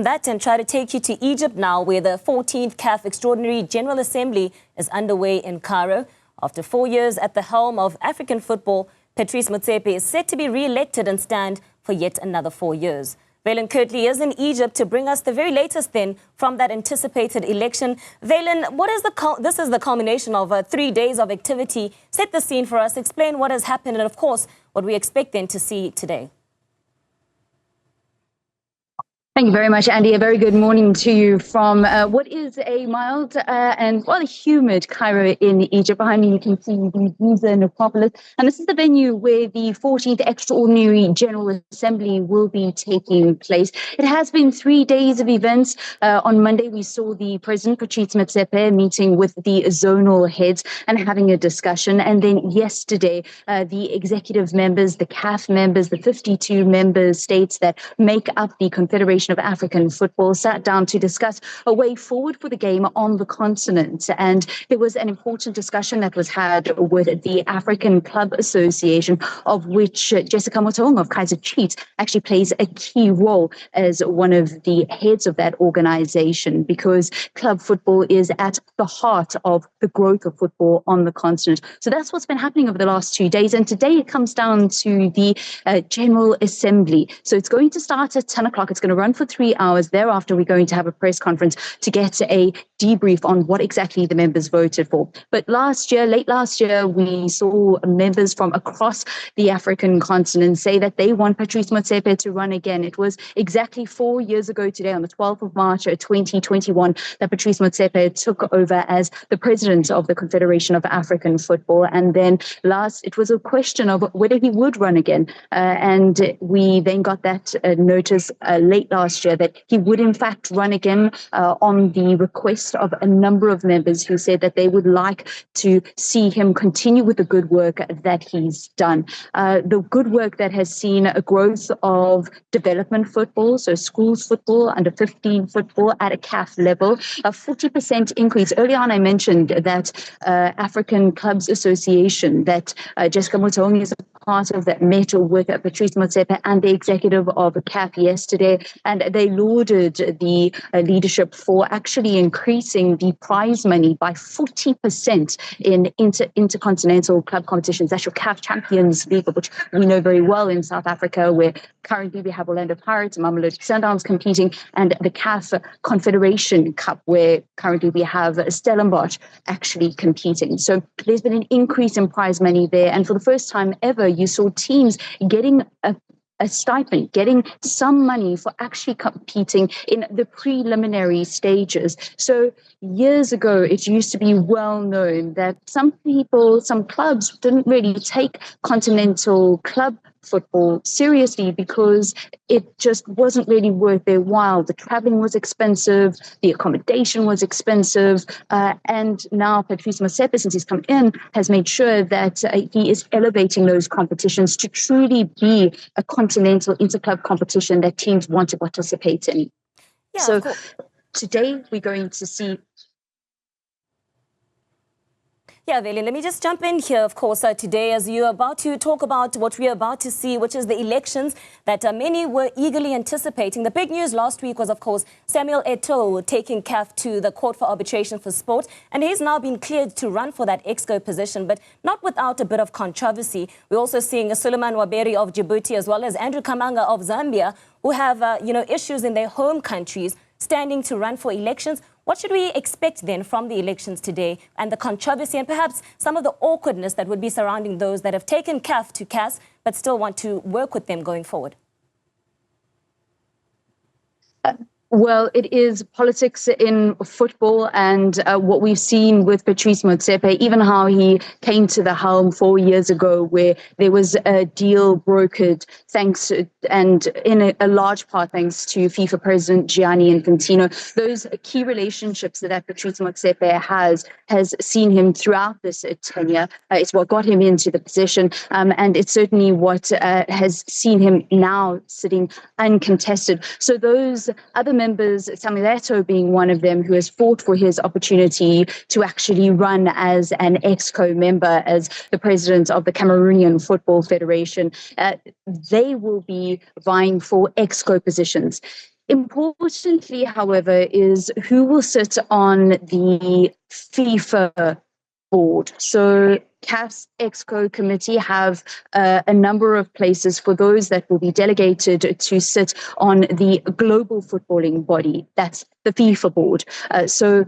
that and try to take you to Egypt now, where the 14th CAF Extraordinary General Assembly is underway in Cairo. After 4 years at the helm of African football, Patrice Motsepe is set to be re-elected and stand for yet another 4 years. Vaylen Kirtley is in Egypt to bring us the very latest then from that anticipated election. Vaylen, this is the culmination of 3 days of activity. Set the scene for us, explain what has happened and of course what we expect then to see today. Thank you very much, Andy. A very good morning to you from what is a mild and rather humid Cairo in Egypt. Behind me, you can see the Giza necropolis. And this is the venue where the 14th Extraordinary General Assembly will be taking place. It has been 3 days of events. On Monday, we saw the President, Patrice Motsepe, meeting with the zonal heads and having a discussion. And then yesterday, the executive members, the CAF members, the 52 member states that make up the Confederation of African Football sat down to discuss a way forward for the game on the continent. And there was an important discussion that was had with the African Club Association, of which Jessica Motonga of Kaizer Chiefs actually plays a key role as one of the heads of that organization, because club football is at the heart of the growth of football on the continent. So that's what's been happening over the last 2 days. And today it comes down to the General Assembly. So it's going to start at 10 o'clock. It's going to run for 3 hours. Thereafter, we're going to have a press conference to get a debrief on what exactly the members voted for. But late last year, we saw members from across the African continent say that they want Patrice Motsepe to run again. It was exactly 4 years ago today, on the 12th of March 2021, that Patrice Motsepe took over as the president of the Confederation of African Football. And then it was a question of whether he would run again. And we then got that notice late last year that he would in fact run again on the request of a number of members who said that they would like to see him continue with the good work that he's done. The good work that has seen a growth of development football, so schools football, under 15 football at a CAF level, a 40% increase. Early on, I mentioned that African Clubs Association that Jessica Motonga is a part of, that met with Patrice Motsepe and the executive of CAF yesterday, and they lauded the leadership for actually increasing the prize money by 40% in intercontinental club competitions. That's your CAF Champions League, which we know very well in South Africa, where currently we have Orlando Pirates and Mamelodi Sundowns competing, and the CAF Confederation Cup, where currently we have Stellenbosch actually competing. So there's been an increase in prize money there, and for the first time ever, you saw teams getting a stipend, getting some money for actually competing in the preliminary stages. So years ago, it used to be well known that some clubs didn't really take continental club football seriously because it just wasn't really worth their while. The traveling was expensive, the accommodation was expensive, and now Patrice Motsepe, since he's come in, has made sure that he is elevating those competitions to truly be a continental interclub competition that teams want to participate in. Yeah, so today we're going to see. Yeah, Vaylen, let me just jump in here, of course, today as you're about to talk about what we're about to see, which is the elections that many were eagerly anticipating. The big news last week was, of course, Samuel Eto'o taking CAF to the Court for Arbitration for Sport, and he's now been cleared to run for that EXCO position, but not without a bit of controversy. We're also seeing Suleiman Waberi of Djibouti as well as Andrew Kamanga of Zambia, who have issues in their home countries standing to run for elections. What should we expect then from the elections today and the controversy and perhaps some of the awkwardness that would be surrounding those that have taken CAF to CAS but still want to work with them going forward? Well, it is politics in football, and what we've seen with Patrice Motsepe, even how he came to the helm 4 years ago, where there was a deal brokered in a large part thanks to FIFA President Gianni Infantino. Those key relationships that Patrice Motsepe has seen him throughout this tenure. It's what got him into the position, and it's certainly what has seen him now sitting uncontested. So those other members, Samuel Eto'o being one of them, who has fought for his opportunity to actually run as an EXCO member, as the president of the Cameroonian Football Federation, they will be vying for EXCO positions. Importantly, however, is who will sit on the FIFA board. So CAF's Exco committee have a number of places for those that will be delegated to sit on the global footballing body. That's the FIFA board. So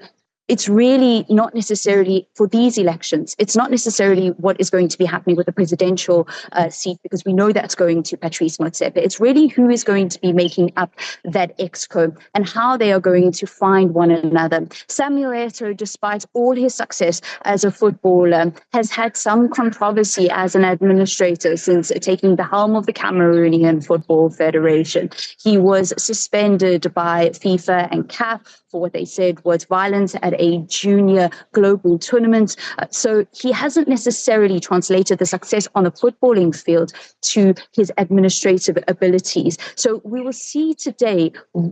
it's really not necessarily for these elections. It's not necessarily what is going to be happening with the presidential seat, because we know that's going to Patrice Motsepe. It's really who is going to be making up that exco and how they are going to find one another. Samuel Eto'o, despite all his success as a footballer, has had some controversy as an administrator since taking the helm of the Cameroonian Football Federation. He was suspended by FIFA and CAF for what they said was violence at a junior global tournament. So he hasn't necessarily translated the success on the footballing field to his administrative abilities. So we will see today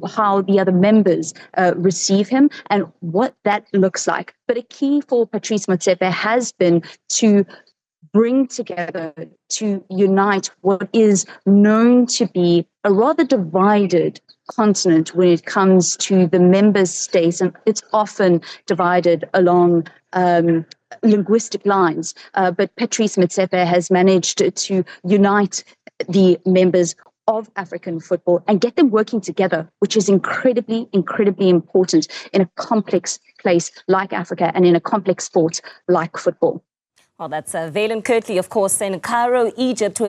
how the other members receive him and what that looks like. But a key for Patrice Motsepe has been to bring together, to unite what is known to be a rather divided continent when it comes to the member states, and it's often divided along linguistic lines. But Patrice Motsepe has managed to unite the members of African football and get them working together, which is incredibly, incredibly important in a complex place like Africa and in a complex sport like football. Well, that's Vaylen Kirtley, of course, in Cairo, Egypt.